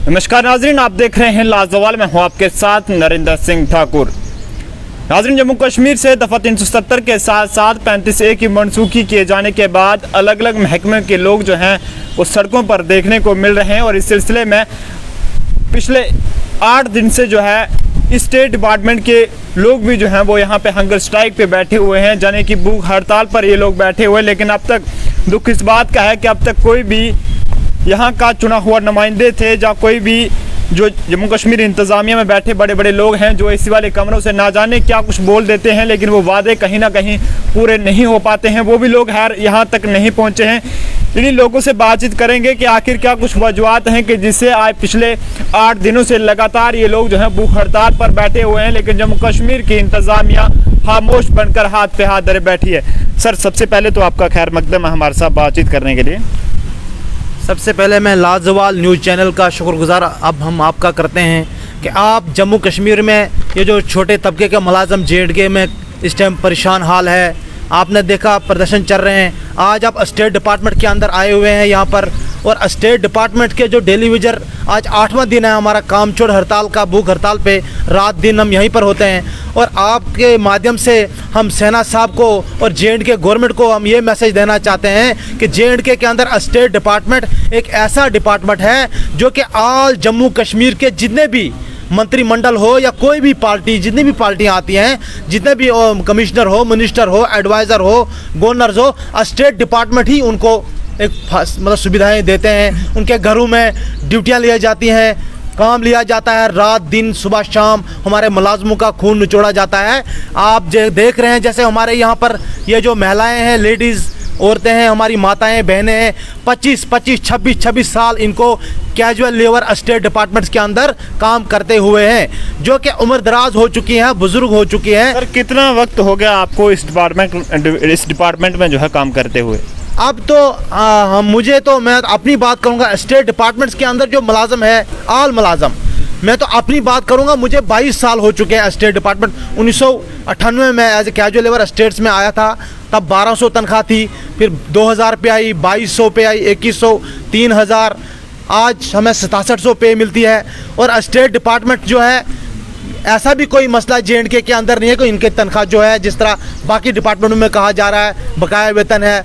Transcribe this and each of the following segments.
नमस्कार नाजरीन, आप देख रहे हैं लाजवाल। मैं हूं आपके साथ नरेंद्र सिंह ठाकुर। नाजरीन, जम्मू कश्मीर से दफ़ा 370 के साथ साथ 35A की मनसूखी किए जाने के बाद अलग अलग महकमे के लोग जो हैं वो सड़कों पर देखने को मिल रहे हैं और इस सिलसिले में पिछले 8 दिन से जो है स्टेट डिपार्टमेंट के लोग भी जो हैं वो यहाँ पे हंगर स्ट्राइक पे बैठे हुए हैं, यानी कि भूख हड़ताल पर ये लोग बैठे हुए हैं। लेकिन अब तक दुख इस बात का है कि अब तक कोई भी यहाँ का चुना हुआ नुमाइंदे थे या कोई भी जो जम्मू कश्मीर इंतज़ामिया में बैठे बड़े बड़े लोग हैं जो एसी वाले कमरों से ना जाने क्या कुछ बोल देते हैं, लेकिन वो वादे कहीं ना कहीं पूरे नहीं हो पाते हैं। वो भी लोग यहाँ तक नहीं पहुँचे हैं। इन्हीं लोगों से बातचीत करेंगे कि आखिर क्या कुछ वजूहत हैं कि जिससे आज पिछले 8 दिनों से लगातार ये लोग जो हैं भूख हड़ताल पर बैठे हुए हैं, लेकिन जम्मू कश्मीर की इंतज़ामिया खामोश बनकर हाथ पे हाथ धरे बैठी है। सर, सबसे पहले तो आपका खैर मकदम है हमारे साथ बातचीत करने के लिए। सबसे पहले मैं लाजवाल न्यूज़ चैनल का शुक्रगुजार अब हम आपका करते हैं कि आप जम्मू कश्मीर में ये जो छोटे तबके के मुलाजम J&K में इस टाइम परेशान हाल है। आपने देखा प्रदर्शन चल रहे हैं। आज आप स्टेट डिपार्टमेंट के अंदर आए हुए हैं यहाँ पर, और स्टेट डिपार्टमेंट के जो डेली विजर आज 8वां दिन है हमारा काम छोड़ हड़ताल का, भूख हड़ताल पे रात दिन हम यहीं पर होते हैं। और आपके माध्यम से हम सेना साहब को और J&K गवर्नमेंट को हम ये मैसेज देना चाहते हैं कि J&K के अंदर स्टेट डिपार्टमेंट एक ऐसा डिपार्टमेंट है जो कि ऑल जम्मू कश्मीर के जितने भी मंत्रिमंडल हो या कोई भी पार्टी, जितनी भी पार्टियां आती हैं, जितने भी कमिश्नर हो, मिनिस्टर हो, एडवाइज़र हो, गवर्नर्स हो, स्टेट डिपार्टमेंट ही उनको एक मतलब सुविधाएं देते हैं। उनके घरों में ड्यूटियां ली जाती हैं, काम लिया जाता है, रात दिन सुबह शाम हमारे मुलाजमों का खून निचोड़ा जाता है। आप देख रहे हैं जैसे हमारे यहाँ पर ये जो महिलाएँ हैं, लेडीज़ औरतें हैं, हमारी माताएं बहनें हैं, 25, 26 साल इनको कैजुअल लेबर स्टेट डिपार्टमेंट्स के अंदर काम करते हुए हैं, जो कि उम्र दराज हो चुकी हैं, बुजुर्ग हो चुकी हैं। सर, कितना वक्त हो गया आपको इस डिपार्टमेंट में जो है काम करते हुए? अब तो मुझे तो मैं अपनी बात करूंगा, स्टेट डिपार्टमेंट्स के अंदर जो मुलाजम है, आल मुलाजम, मैं तो अपनी बात करूंगा, मुझे 22 साल हो चुके हैं स्टेट डिपार्टमेंट। 1998 में as a casual labour States में आया था, तब 1200 तनख्वाह थी, फिर 2000 पे आई, 2200 पे आई, 2100, 3000, आज हमें 6700 पे मिलती है। और स्टेट डिपार्टमेंट जो है, ऐसा भी कोई मसला J&K के अंदर नहीं है कि इनके तनख्वाह जो है जिस तरह बाकी डिपार्टमेंटों में कहा जा रहा है बकाया वेतन है,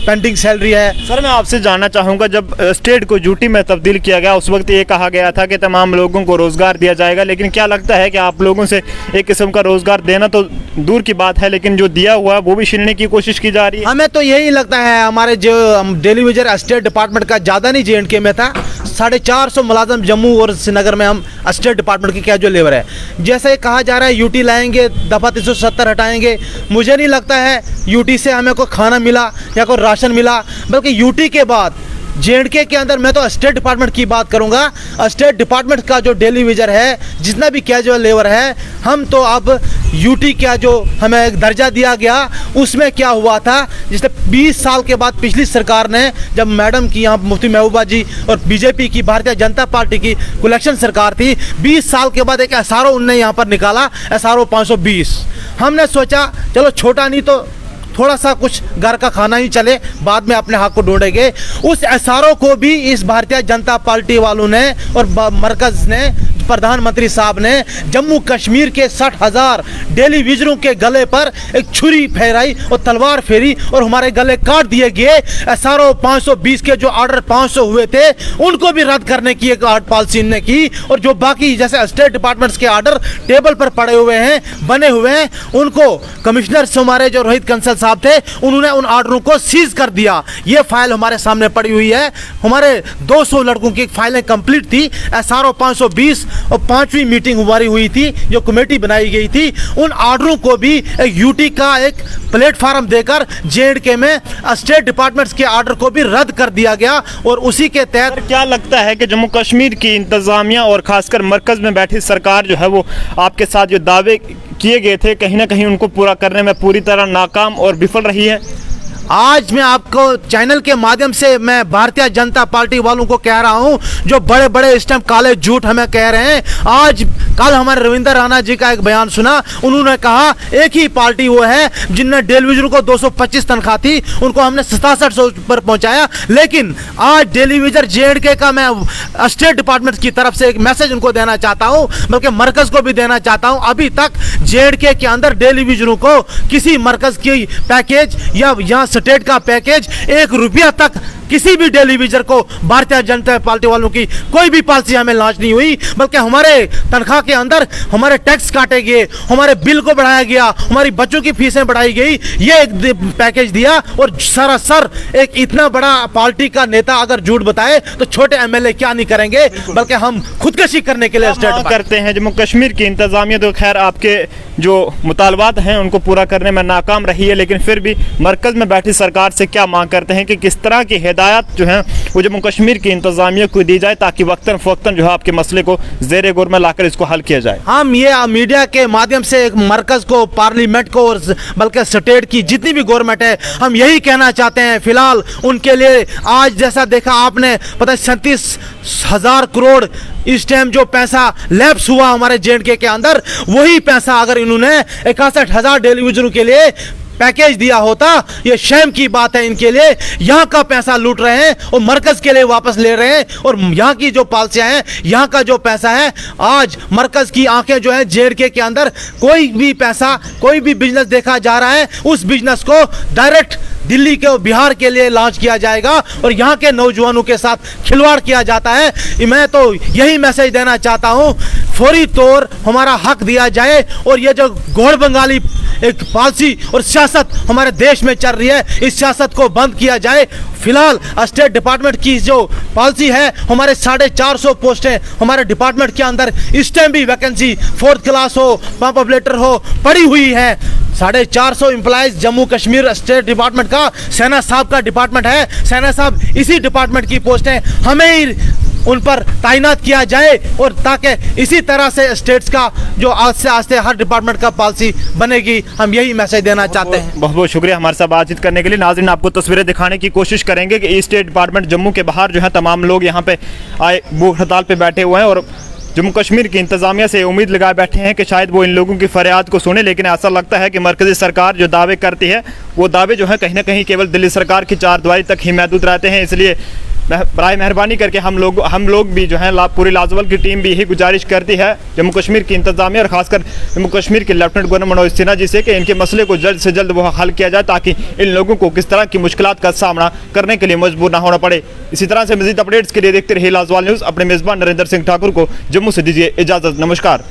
पेंडिंग सैलरी है। सर, मैं आपसे जानना चाहूँगा, जब स्टेट को यूटी में तब्दील किया गया उस वक्त ये कहा गया था कि तमाम लोगों को रोज़गार दिया जाएगा, लेकिन क्या लगता है कि आप लोगों से एक किस्म का रोज़गार देना तो दूर की बात है, लेकिन जो दिया हुआ है वो भी छीनने की कोशिश की जा रही है? हमें तो यही लगता है, हमारे जो डेली वेजर स्टेट डिपार्टमेंट का ज़्यादा नहीं J&K में था, 450 मुलाजम जम्मू और श्रीनगर में हम स्टेट डिपार्टमेंट की कैजुअल लेबर है। जैसे कहा जा रहा है यूटी लाएंगे, दफ़ा 370 हटाएंगे, मुझे नहीं लगता है यूटी से हमें कोई खाना मिला या कोई राशन मिला, बल्कि यूटी के बाद J&K के अंदर, मैं तो स्टेट डिपार्टमेंट की बात करूंगा, स्टेट डिपार्टमेंट का जो डेली वेजर है, जितना भी कैजुअल लेबर है, हम तो अब यूटी का जो हमें एक दर्जा दिया गया, उसमें क्या हुआ था, जिससे 20 साल के बाद पिछली सरकार ने, जब मैडम की यहाँ मुफ्ती महबूबा जी और बीजेपी की भारतीय जनता पार्टी की कोलेक्शन सरकार थी, 20 साल के बाद एक SRO उनने यहाँ पर निकाला, SRO 520। हमने सोचा चलो छोटा नहीं तो थोड़ा सा कुछ घर का खाना ही चले, बाद में अपने हक को ढूंढेंगे। उस SRO को भी इस भारतीय जनता पार्टी वालों ने और मरकज ने, प्रधानमंत्री साहब ने जम्मू कश्मीर के 60,000 डेली विजरों के गले पर एक छुरी फेराई और तलवार फेरी और हमारे गले काट दिए गए। SRO 520 के जो ऑर्डर 500 हुए थे उनको भी रद्द करने की एक पॉलिसी ने की, और जो बाकी जैसे स्टेट डिपार्टमेंट्स के ऑर्डर टेबल पर पड़े हुए हैं, बने हुए हैं, उनको कमिश्नर हमारे जो रोहित कंसल साहब थे, उन्होंने उन ऑर्डरों को सीज कर दिया। ये फाइल हमारे सामने पड़ी हुई है, हमारे 200 लड़कों की फाइलें कंप्लीट थी। SRO 520 और 5वीं मीटिंग हमारी हुई थी, जो कमेटी बनाई गई थी, उन ऑर्डरों को भी एक यूटी का एक प्लेटफार्म देकर J&K में स्टेट डिपार्टमेंट्स के ऑर्डर को भी रद्द कर दिया गया। और उसी के तहत क्या लगता है कि जम्मू कश्मीर की इंतज़ामिया और ख़ासकर मरकज़ में बैठी सरकार जो है वो आपके साथ जो दावे किए गए थे कहीं ना कहीं उनको पूरा करने में पूरी तरह नाकाम और विफल रही है? आज मैं आपको चैनल के माध्यम से मैं भारतीय जनता पार्टी वालों को कह रहा हूं, जो बड़े बड़े इस टाइम काले झूठ हमें कह रहे हैं। आज कल हमारे रविंद्र राणा जी का एक बयान सुना, उन्होंने कहा एक ही पार्टी वो है जिनने टेलीविजन को 225 तनख्वाह थी, उनको हमने 6700 पर पहुंचाया। लेकिन आज टेलीविजन JNK का मैं स्टेट डिपार्टमेंट की तरफ से एक मैसेज उनको देना चाहता हूं, बल्कि मरकज को भी देना चाहता हूं। अभी तक JNK के अंदर टेलीविजनों को किसी मरकज की पैकेज या यहाँ स्टेट का पैकेज 1 रुपया तक किसी भी टेलीविजन को भारतीय जनता पार्टी वालों की कोई भी पॉलिसी हमें लॉन्च नहीं हुई, बल्कि हमारे तनख्वाह के अंदर हमारे टैक्स काटे गए, हमारे बिल को बढ़ाया गया, हमारी बच्चों की फीसें बढ़ाई गई, ये एक पैकेज दिया। और सरासर एक इतना बड़ा पार्टी का नेता अगर झूठ बताए तो छोटे MLA क्या नहीं करेंगे, बल्कि हम खुदकशी करने के लिए स्टेट करते हैं। जम्मू कश्मीर की इंतजामिया तो खैर आपके जो मुतालबात हैं उनको पूरा करने में नाकाम रही है, लेकिन फिर भी मरकज में बैठी सरकार से क्या मांग करते हैं कि किस तरह की हिदायत जो है वो जम्मू कश्मीर की इंतजामिया को दी जाए, ताकि वक्तन फ़वक्तन जो है आपके मसले को ज़ेर गौर में लाकर इसको हल किया जाए। हम ये मीडिया के माध्यम से एक मरकज को, पार्लियामेंट को और बल्कि स्टेट की जितनी भी गवर्नमेंट है, हम यही कहना चाहते हैं फिलहाल उनके लिए। आज जैसा देखा आपने, पता है 37,000 करोड़ इस टाइम जो पैसा लैप्स हुआ हमारे JNK के अंदर, वही पैसा अगर इन्होंने 61,000 टेलीविजनों के लिए पैकेज दिया होता, ये शर्म की बात है इनके लिए। यहाँ का पैसा लूट रहे हैं और मरकज के लिए वापस ले रहे हैं, और यहाँ की जो पॉलिसियाँ हैं, यहाँ का जो पैसा है, आज मरकज की आंखें जो है JNK के अंदर कोई भी पैसा, कोई भी बिजनेस देखा जा रहा है, उस बिजनेस को डायरेक्ट दिल्ली के और बिहार के लिए लॉन्च किया जाएगा और यहाँ के नौजवानों के साथ खिलवाड़ किया जाता है। मैं तो यही मैसेज देना चाहता हूँ, फौरी तौर हमारा हक दिया जाए और ये जो घोड़ बंगाली एक पॉलिसी और सियासत हमारे देश में चल रही है, इस सियासत को बंद किया जाए। फिलहाल स्टेट डिपार्टमेंट की जो पॉलिसी है, हमारे 450 पोस्टें हमारे डिपार्टमेंट के अंदर इस टाइम भी वैकेंसी 4th क्लास हो, पंप ऑपरेटर हो, पड़ी हुई है। 450 employees Jammu Kashmir state department का, सेना साहब का डिपार्टमेंट है, सेना साहब इसी डिपार्टमेंट की पोस्टें हमें ही उन पर तैनात किया जाए, और ताकि इसी तरह से स्टेट्स का जो आस्ते आस्ते हर डिपार्टमेंट का पॉलिसी बनेगी, हम यही मैसेज देना चाहते हैं। बहुत बहुत शुक्रिया हमारे साथ बातचीत करने के लिए। नाज़रीन, आपको तस्वीरें दिखाने की कोशिश करेंगे कि स्टेट डिपार्टमेंट जम्मू के बाहर जो है तमाम लोग यहाँ पे आए भूख हड़ताल पे बैठे हुए हैं, और जम्मू कश्मीर की इंतजामिया से उम्मीद लगाए बैठे हैं कि शायद वो इन लोगों की फरियाद को सुने। लेकिन ऐसा लगता है कि मरकज़ी सरकार जो दावे करती है, वो दावे जो है कहीं ना कहीं केवल दिल्ली सरकार की चारदीवारी तक ही महदूद रहते हैं। इसलिए बराए मेहरबानी करके हम लोग भी जो है पूरी लाजवल की टीम भी यही गुजारिश करती है जम्मू कश्मीर की इंतजामिया और ख़ासकर जम्मू कश्मीर के लेफ्टिनेंट गवर्नर मनोज सिन्हा जी से कि इनके मसले को जल्द से जल्द वो हल किया जाए, ताकि इन लोगों को किस तरह की मुश्किलात का सामना करने के लिए मजबूर ना होना पड़े। इसी तरह से मज़ीद अपडेट्स के लिए देखते रहिए लाजवाल न्यूज़। अपने मेज़बान नरेंद्र सिंह ठाकुर को जम्मू से दीजिए इजाज़त। नमस्कार।